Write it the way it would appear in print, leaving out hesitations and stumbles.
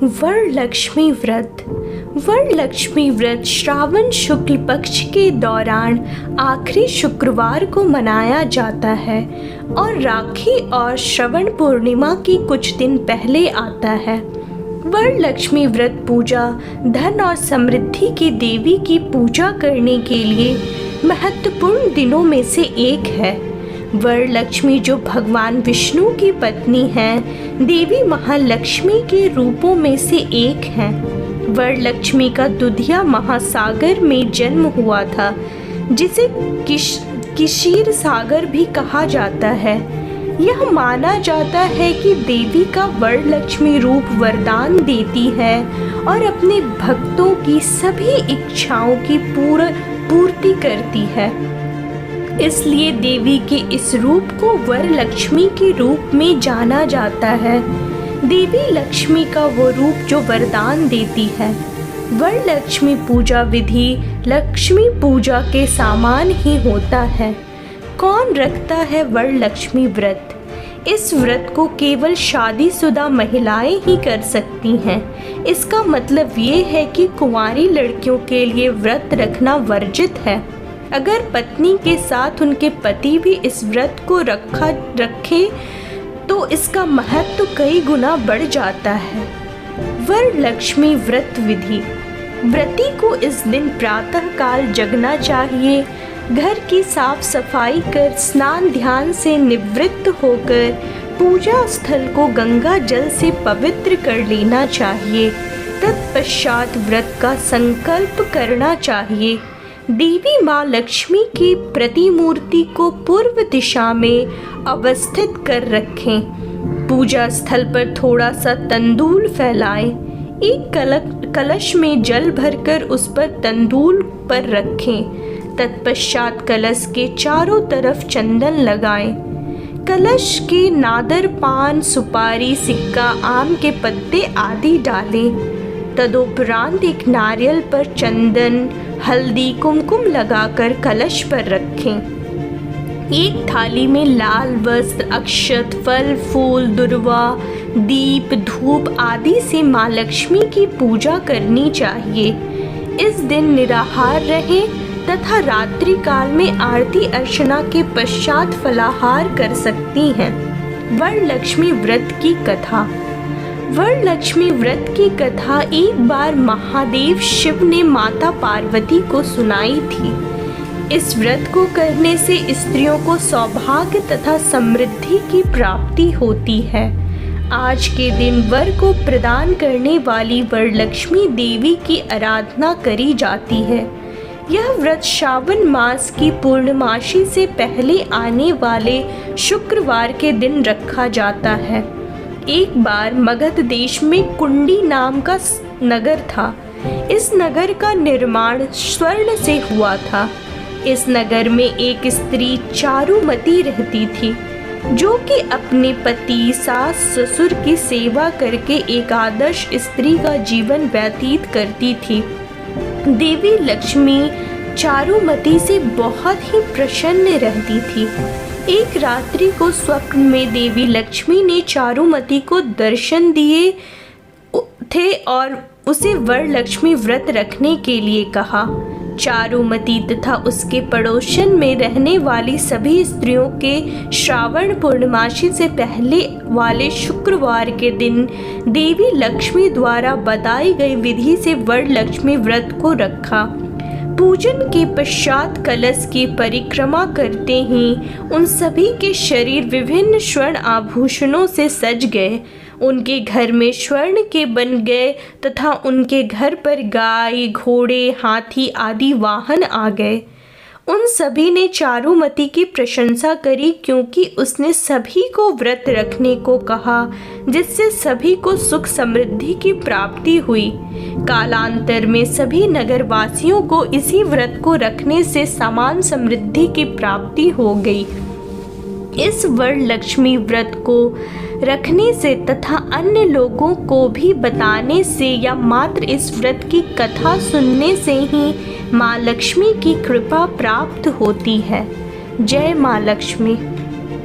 वरलक्ष्मी व्रत। वरलक्ष्मी व्रत श्रावण शुक्ल पक्ष के दौरान आखिरी शुक्रवार को मनाया जाता है और राखी और श्रवण पूर्णिमा की कुछ दिन पहले आता है। वरलक्ष्मी व्रत पूजा धन और समृद्धि की देवी की पूजा करने के लिए महत्वपूर्ण दिनों में से एक है। वरलक्ष्मी जो भगवान विष्णु की पत्नी हैं, देवी महालक्ष्मी के रूपों में से एक हैं। वरलक्ष्मी का दुधिया महासागर में जन्म हुआ था, जिसे किशीर सागर भी कहा जाता है। यह माना जाता है कि देवी का वरलक्ष्मी रूप वरदान देती है और अपने भक्तों की सभी इच्छाओं की पूर्ति करती है। इसलिए देवी के इस रूप को वरलक्ष्मी के रूप में जाना जाता है। देवी लक्ष्मी का वो रूप जो वरदान देती है। वरलक्ष्मी पूजा विधि लक्ष्मी पूजा के समान ही होता है। कौन रखता है वरलक्ष्मी व्रत? इस व्रत को केवल शादीशुदा महिलाएं ही कर सकती हैं। इसका मतलब ये है कि कुंवारी लड़कियों के लिए व्रत रखना वर्जित है। अगर पत्नी के साथ उनके पति भी इस व्रत को रखे तो इसका महत्व कई गुना बढ़ जाता है। वरलक्ष्मी व्रत विधि। व्रती को इस दिन प्रातः काल जगना चाहिए। घर की साफ सफाई कर स्नान ध्यान से निवृत्त होकर पूजा स्थल को गंगा जल से पवित्र कर लेना चाहिए। तत्पश्चात व्रत का संकल्प करना चाहिए। देवी माँ लक्ष्मी की प्रतिमूर्ति को पूर्व दिशा में अवस्थित कर रखें। पूजा स्थल पर थोड़ा सा तंदूल फैलाएं। एक कलश में जल भरकर उस पर तंदूल पर रखें। तत्पश्चात कलश के चारों तरफ चंदन लगाएं। कलश के नादर पान सुपारी सिक्का आम के पत्ते आदि डालें। तदुपरांत एक नारियल पर चंदन हल्दी कुमकुम लगाकर कलश पर रखें। एक थाली में लाल वस्त्र अक्षत फल फूल दुर्वा दीप धूप आदि से माँ लक्ष्मी की पूजा करनी चाहिए। इस दिन निराहार रहें तथा रात्रि काल में आरती अर्चना के पश्चात फलाहार कर सकती हैं। वरलक्ष्मी व्रत की कथा। वरलक्ष्मी व्रत की कथा एक बार महादेव शिव ने माता पार्वती को सुनाई थी। इस व्रत को करने से स्त्रियों को सौभाग्य तथा समृद्धि की प्राप्ति होती है। आज के दिन वर को प्रदान करने वाली वरलक्ष्मी देवी की आराधना करी जाती है। यह व्रत श्रावण मास की पूर्णमासी से पहले आने वाले शुक्रवार के दिन रखा जाता है। एक बार मगध देश में कुंडी नाम का नगर था। इस नगर का निर्माण स्वर्ण से हुआ था। इस नगर में एक स्त्री चारुमती रहती थी, जो कि अपने पति सास ससुर की सेवा करके एक आदर्श स्त्री का जीवन व्यतीत करती थी। देवी लक्ष्मी चारुमती से बहुत ही प्रसन्न रहती थी। एक रात्रि को स्वप्न में देवी लक्ष्मी ने चारुमती को दर्शन दिए थे और उसे वरलक्ष्मी व्रत रखने के लिए कहा। चारुमती तथा उसके पड़ोसन में रहने वाली सभी स्त्रियों के श्रावण पूर्णमासी से पहले वाले शुक्रवार के दिन देवी लक्ष्मी द्वारा बताई गई विधि से वरलक्ष्मी व्रत को रखा। पूजन के पश्चात कलश की परिक्रमा करते ही उन सभी के शरीर विभिन्न स्वर्ण आभूषणों से सज गए। उनके घर में स्वर्ण के बन गए तथा उनके घर पर गाय घोड़े हाथी आदि वाहन आ गए। उन सभी ने चारुमती की प्रशंसा करी, क्योंकि उसने सभी को व्रत रखने को कहा, जिससे सभी को सुख समृद्धि की प्राप्ति हुई। कालांतर में सभी नगरवासियों को इसी व्रत को रखने से समान समृद्धि की प्राप्ति हो गई। इस वरलक्ष्मी व्रत को रखने से तथा अन्य लोगों को भी बताने से या मात्र इस व्रत की कथा सुनने से ही माँ लक्ष्मी की कृपा प्राप्त होती है। जय माँ लक्ष्मी।